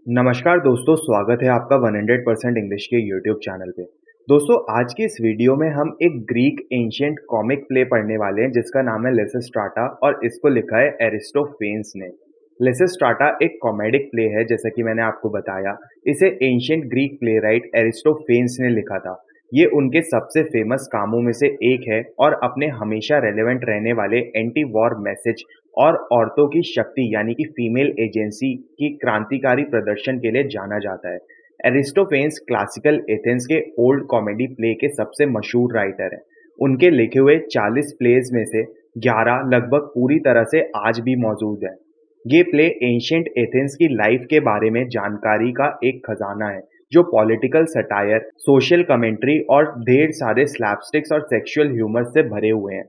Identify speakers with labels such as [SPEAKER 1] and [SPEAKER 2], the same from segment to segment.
[SPEAKER 1] नमस्कार दोस्तों, स्वागत है आपका 100% इंग्लिश के यूट्यूब चैनल पे। दोस्तों, आज की इस वीडियो में हम एक ग्रीक एंशिएंट कॉमिक प्ले पढ़ने वाले हैं जिसका नाम है लिसिस्ट्राटा और इसको लिखा है एरिस्टोफेन्स ने। लिसिस्ट्राटा एक कॉमेडिक प्ले है जैसा कि मैंने आपको बताया। इसे एंशिएंट ग्रीक प्लेराइट एरिस्टोफेन्स ने लिखा था। ये उनके सबसे फेमस कामों में से एक है और अपने हमेशा रेलेवेंट रहने वाले एंटी वॉर मैसेज और औरतों की शक्ति यानी कि फीमेल एजेंसी की क्रांतिकारी प्रदर्शन के लिए जाना जाता है। एरिस्टोफेन्स क्लासिकल एथेंस के ओल्ड कॉमेडी प्ले के सबसे मशहूर राइटर हैं। उनके लिखे हुए 40 प्लेज में से 11 लगभग पूरी तरह से आज भी मौजूद है। ये प्ले एंशिएंट एथेंस की लाइफ के बारे में जानकारी का एक खजाना है जो पॉलिटिकल सटायर, सोशल कमेंट्री और ढेर सारे स्लैपस्टिक्स और सेक्सुअल ह्यूमर से भरे हुए हैं।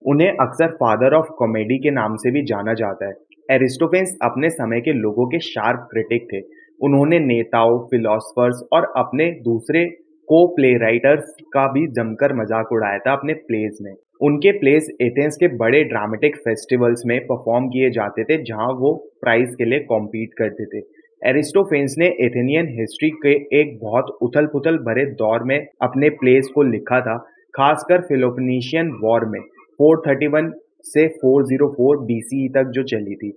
[SPEAKER 1] उन्हें अक्सर फादर ऑफ कॉमेडी के नाम से भी जाना जाता है। एरिस्टोफेन्स अपने समय के लोगों के शार्प क्रिटिक थे। उन्होंने नेताओं, फिलोसफर्स और अपने दूसरे को प्ले राइटर्स का भी जमकर मजाक उड़ाया था अपने प्लेज में। उनके प्लेस एथेंस के बड़े ड्रामेटिक फेस्टिवल्स में परफॉर्म किए जाते थे जहां वो प्राइज के लिए कॉम्पीट करते थे। एरिस्टोफेन्स ने एथेनियन हिस्ट्री के एक बहुत उथल पुथल भरे दौर में अपने प्लेस को लिखा था, खासकर फिलोपोनेशियन वॉर में 431 से 404 बीसीई तक जो चली थी,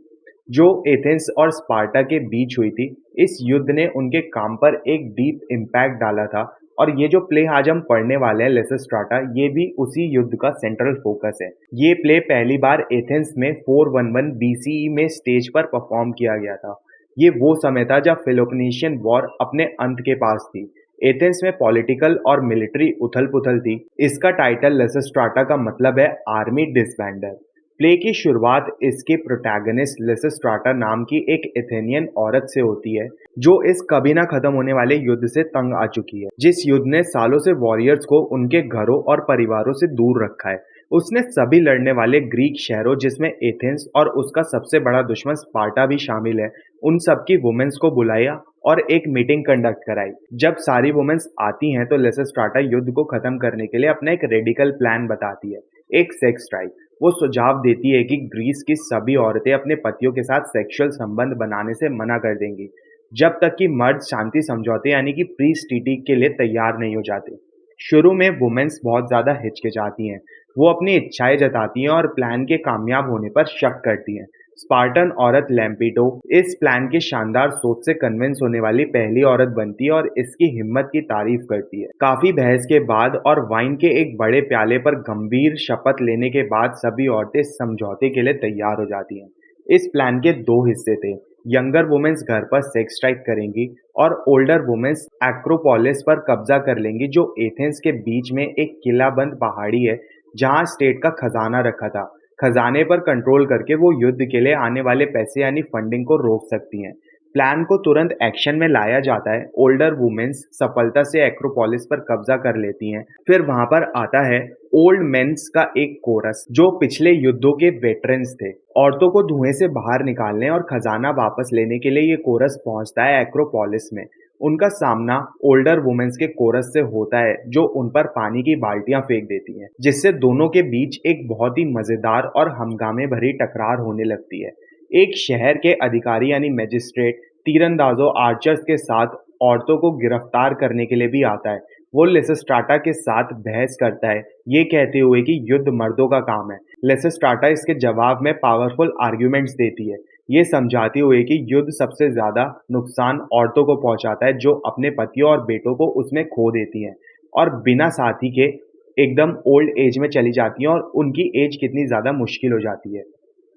[SPEAKER 1] जो एथेंस और स्पार्टा के बीच हुई थी। इस युद्ध ने उनके काम पर एक डीप इम्पैक्ट डाला था और ये जो प्ले आज हम पढ़ने वाले हैं लिसिस्ट्राटा, ये भी उसी युद्ध का सेंट्रल फोकस है। ये प्ले पहली बार एथेंस में 411 बीसीई में स्टेज पर परफॉर्म किया गया था। ये वो समय था जब फिलोपोनेशियन वॉर अपने अंत के पास थी। एथेंस में पॉलिटिकल और मिलिट्री उथल पुथल थी। इसका टाइटल लिसिस्ट्राटा का मतलब है आर्मी डिसबैंडर। प्ले की शुरुआत इसके प्रोटैगनिस्ट लिसिस्ट्राटा नाम की एक एथेनियन औरत से होती है जो इस कभी ना खत्म होने वाले युद्ध से तंग आ चुकी है, जिस युद्ध ने सालों से वॉरियर्स को उनके घरों और परिवारों से दूर रखा है। उसने सभी लड़ने वाले ग्रीक शहरों, जिसमें एथेंस और उसका सबसे बड़ा दुश्मन स्पार्टा भी शामिल है, उन सबकी वुमेन्स को बुलाया और एक मीटिंग कंडक्ट कराई। जब सारी वुमेन्स आती हैं तो लिसिस्ट्राटा युद्ध को खत्म करने के लिए अपना एक रेडिकल प्लान बताती है, एक सेक्स स्ट्राइक। वो सुझाव देती है कि ग्रीस की सभी औरतें अपने पतियों के साथ सेक्सुअल संबंध बनाने से मना कर देंगी जब तक कि मर्द शांति समझौते यानी कि पीस ट्रीटी के लिए तैयार नहीं हो जाते। शुरू में वुमेन्स बहुत ज्यादा हिचकिचाती हैं। वो अपनी इच्छाएं जताती हैं और प्लान के कामयाब होने पर शक करती हैं। स्पार्टन औरत लैम्पिटो इस प्लान की शानदार सोच से कन्विंस होने वाली पहली औरत बनती है और इसकी हिम्मत की तारीफ करती है। काफी बहस के बाद और वाइन के एक बड़े प्याले पर गंभीर शपथ लेने के बाद सभी औरतें समझौते के लिए तैयार हो जाती हैं। इस प्लान के दो हिस्से थे। यंगर वुमेन्स घर पर सेक्स स्ट्राइक करेंगी और ओल्डर वुमेन्स एक्रोपोलिस पर कब्जा कर लेंगी, जो एथेंस के बीच में एक किलाबंद पहाड़ी है जहां स्टेट का खजाना रखा था। खजाने पर कंट्रोल करके वो युद्ध के लिए आने वाले पैसे यानी फंडिंग को रोक सकती हैं। प्लान को तुरंत एक्शन में लाया जाता है। ओल्डर वुमेन्स सफलता से एक्रोपोलिस पर कब्जा कर लेती हैं। फिर वहां पर आता है ओल्ड मेंस का एक कोरस जो पिछले युद्धों के वेटरन्स थे। औरतों को धुएं से बाहर निकालने और खजाना वापस लेने के लिए ये कोरस पहुंचता है एक्रोपोलिस में। उनका सामना ओल्डर वुमेन्स के कोरस से होता है जो उन पर पानी की बाल्टियां फेंक देती हैं, जिससे दोनों के बीच एक बहुत ही मजेदार और हंगामे भरी टकरार होने लगती है। एक शहर के अधिकारी यानी मैजिस्ट्रेट तीरंदाजों आर्चर्स के साथ औरतों को गिरफ्तार करने के लिए भी आता है। वो लिसिस्ट्राटा के साथ बहस करता है, ये कहते हुए कि युद्ध मर्दों का काम है। लिसिस्ट्राटा इसके जवाब में पावरफुल आर्ग्यूमेंट्स देती है, ये समझाते हुए कि युद्ध सबसे ज्यादा नुकसान औरतों को पहुंचाता है जो अपने पतियों और बेटों को उसमें खो देती हैं और बिना साथी के एकदम ओल्ड एज में चली जाती हैं और उनकी एज कितनी ज्यादा मुश्किल हो जाती है।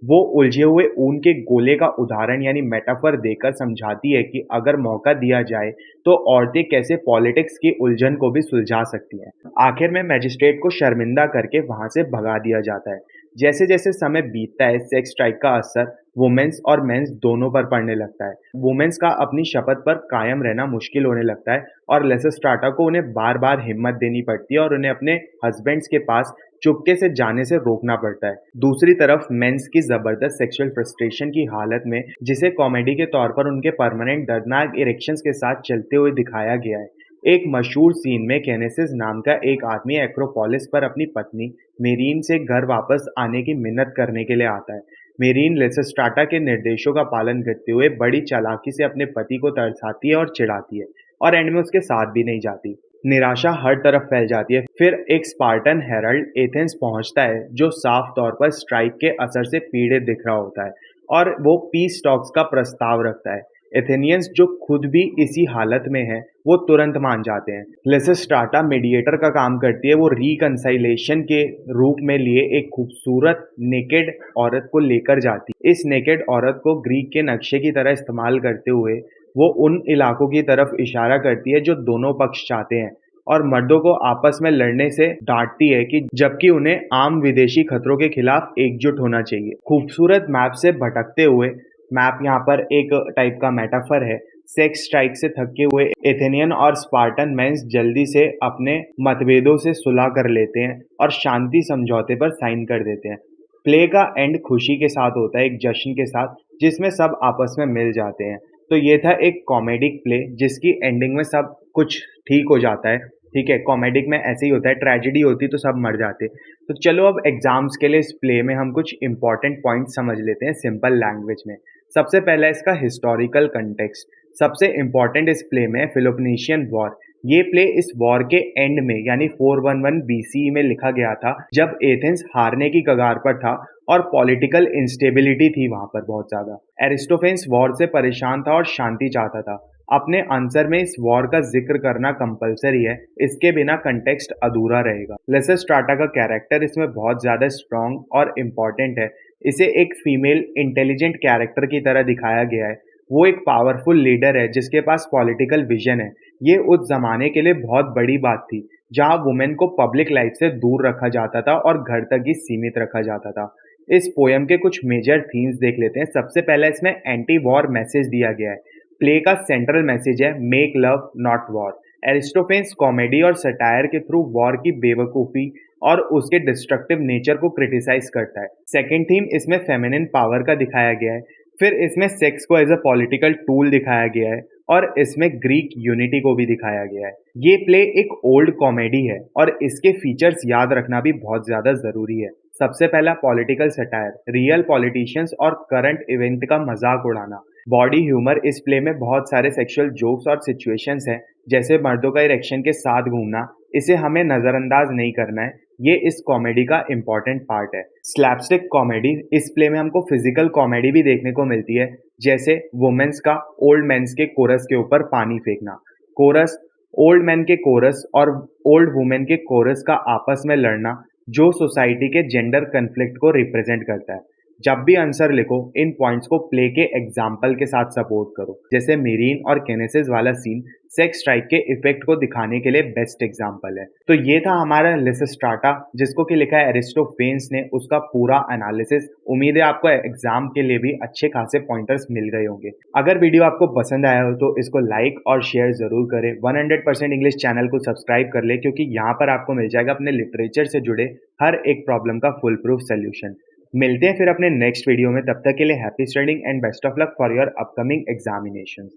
[SPEAKER 1] वो उलझे हुए ऊन के गोले का उदाहरण यानी मेटाफर देकर समझाती है कि अगर मौका दिया जाए तो औरतें कैसे पॉलिटिक्स की उलझन को भी सुलझा सकती हैं। आखिर में मैजिस्ट्रेट को शर्मिंदा करके वहां से भगा दिया जाता है। जैसे जैसे समय बीतता है, सेक्स स्ट्राइक का असर वुमेन्स और मेंस दोनों पर पड़ने लगता है। वुमेन्स का अपनी शपथ पर कायम रहना मुश्किल होने लगता है और लिसिस्ट्राटा को उन्हें बार बार हिम्मत देनी पड़ती है और उन्हें अपने हस्बैंड्स के पास चुपके से जाने से रोकना पड़ता है। दूसरी तरफ मेंस की जबरदस्त सेक्सुअल फ्रस्ट्रेशन की हालत में, जिसे कॉमेडी के तौर पर उनके परमानेंट दर्दनाक इरेक्शंस के साथ चलते हुए दिखाया गया है। एक मशहूर सीन में केनेसिस नाम का एक आदमी एक्रोपोलिस पर अपनी पत्नी मेरीन से घर वापस आने की मिन्नत करने के लिए आता है। मेरीन लिसिस्ट्राटा के निर्देशों का पालन करते हुए बड़ी चालाकी से अपने पति को तरसाती है और चिढ़ाती है, और एंड में उसके साथ भी नहीं जाती। निराशा हर तरफ फैल जाती है। फिर एक स्पार्टन हेरल्ड एथेंस पहुंचता है, जो साफ तौर पर स्ट्राइक के असर से पीड़ित दिख रहा होता है, और वो पीस टॉक्स का प्रस्ताव रखता है। एथेनियंस, जो खुद भी इसी हालत में हैं, वो तुरंत मान जाते हैं। लिसिस्ट्राटा मीडिएटर का काम करती है। वो रिकंसाइलेशन के रूप में लिए एक खूबसूरत नेकेड औरत को लेकर जाती है। इस नेकेड औरत को ग्रीक के नक्शे की तरह इस्तेमाल करते हुए वो उन इलाकों की तरफ इशारा करती है जो दोनों पक्ष चाहते हैं, और मर्दों को आपस में लड़ने से डांटती है कि जबकि उन्हें आम विदेशी खतरों के खिलाफ एकजुट होना चाहिए। खूबसूरत मैप से भटकते हुए, मैप यहाँ पर एक टाइप का मेटाफर है, सेक्स स्ट्राइक से थके हुए एथेनियन और स्पार्टन मेंस जल्दी से अपने मतभेदों से सुलह कर लेते हैं और शांति समझौते पर साइन कर देते हैं। प्ले का एंड खुशी के साथ होता है, एक जश्न के साथ, जिसमें सब आपस में मिल जाते हैं। तो ये था एक कॉमेडिक प्ले जिसकी एंडिंग में सब कुछ ठीक हो जाता है। ठीक है, कॉमेडिक में ऐसे ही होता है, ट्रेजेडी होती तो सब मर जाते। तो चलो अब एग्जाम्स के लिए इस प्ले में हम कुछ इंपॉर्टेंट पॉइंट समझ लेते हैं सिंपल लैंग्वेज में। सबसे पहला इसका हिस्टोरिकल कंटेक्स्ट। सबसे इंपॉर्टेंट इस प्ले में फिलोपोनेशियन वॉर। ये प्ले इस वॉर के एंड में यानी 411 बीसी में लिखा गया था, जब एथेंस हारने की कगार पर था और पॉलिटिकल इंस्टेबिलिटी थी वहां पर बहुत ज्यादा। एरिस्टोफेन्स वॉर से परेशान था और शांति चाहता था। अपने आंसर में इस वॉर का जिक्र करना कंपलसरी है, इसके बिना कंटेक्स्ट अधूरा रहेगा। लिसिस्ट्राटा का कैरेक्टर इसमें बहुत ज्यादा स्ट्रॉन्ग और इम्पोर्टेंट है। इसे एक फीमेल इंटेलिजेंट कैरेक्टर की तरह दिखाया गया है। वो एक पावरफुल लीडर है जिसके पास पॉलिटिकल विजन है। ये उस जमाने के लिए बहुत बड़ी बात थी, जहां वुमेन को पब्लिक लाइफ से दूर रखा जाता था और घर तक ही सीमित रखा जाता था। इस पोयम के कुछ मेजर थीम्स देख लेते हैं। सबसे पहले इसमें एंटी वॉर मैसेज दिया गया है। प्ले का सेंट्रल मैसेज है make love not war. Aristophanes comedy और सटायर के थ्रू वॉर की बेवकूफ़ी और उसके डिस्ट्रक्टिव नेचर को क्रिटिसाइज करता है। सेकेंड थीम इसमें फेमिनिन पावर का दिखाया गया है। फिर इसमें सेक्स को एज अ पॉलिटिकल टूल दिखाया गया है, और इसमें ग्रीक यूनिटी को भी दिखाया गया है। ये प्ले एक ओल्ड कॉमेडी है और इसके फीचर्स याद रखना भी बहुत ज़्यादा ज़रूरी है। सबसे पहला पॉलिटिकल सटायर, रियल पॉलिटिशियंस और करंट इवेंट का मजाक उड़ाना। बॉडी ह्यूमर, इस प्ले में बहुत सारे सेक्सुअल जोक्स और सिचुएशंस हैं, जैसे मर्दों का इरेक्शन के साथ घूमना। इसे हमें नज़रअंदाज नहीं करना है, ये इस कॉमेडी का इम्पॉर्टेंट पार्ट है। स्लैपस्टिक कॉमेडी, इस प्ले में हमको फिजिकल कॉमेडी भी देखने को मिलती है, जैसे वुमेन्स का ओल्ड मेन्स के कोरस के ऊपर पानी फेंकना। कोरस, ओल्ड मैन के कोरस और ओल्ड वुमेन के कोरस का आपस में लड़ना, जो सोसाइटी के जेंडर कन्फ्लिक्ट को रिप्रेजेंट करता है। जब भी आंसर लिखो, इन पॉइंट्स को प्ले के एग्जाम्पल के साथ सपोर्ट करो, जैसे मेरीन और केनेसिस वाला सीन सेक्स स्ट्राइक के इफेक्ट को दिखाने के लिए बेस्ट एग्जाम्पल है। तो ये था हमारा लिसिस्ट्राटा, जिसको कि लिखा है एरिस्टोफेन्स ने, उसका पूरा एनालिसिस। उम्मीद है आपको एग्जाम के लिए भी अच्छे खासे पॉइंटर्स मिल गए होंगे। अगर वीडियो आपको पसंद आया हो तो इसको लाइक और शेयर जरूर करें। 100% इंग्लिश चैनल को सब्सक्राइब कर ले, क्योंकि यहाँ पर आपको मिल जाएगा अपने लिटरेचर से जुड़े हर एक प्रॉब्लम का फुल प्रूफ सोल्यूशन। मिलते हैं फिर अपने नेक्स्ट वीडियो में। तब तक के लिए happy studying and best of luck for your upcoming examinations.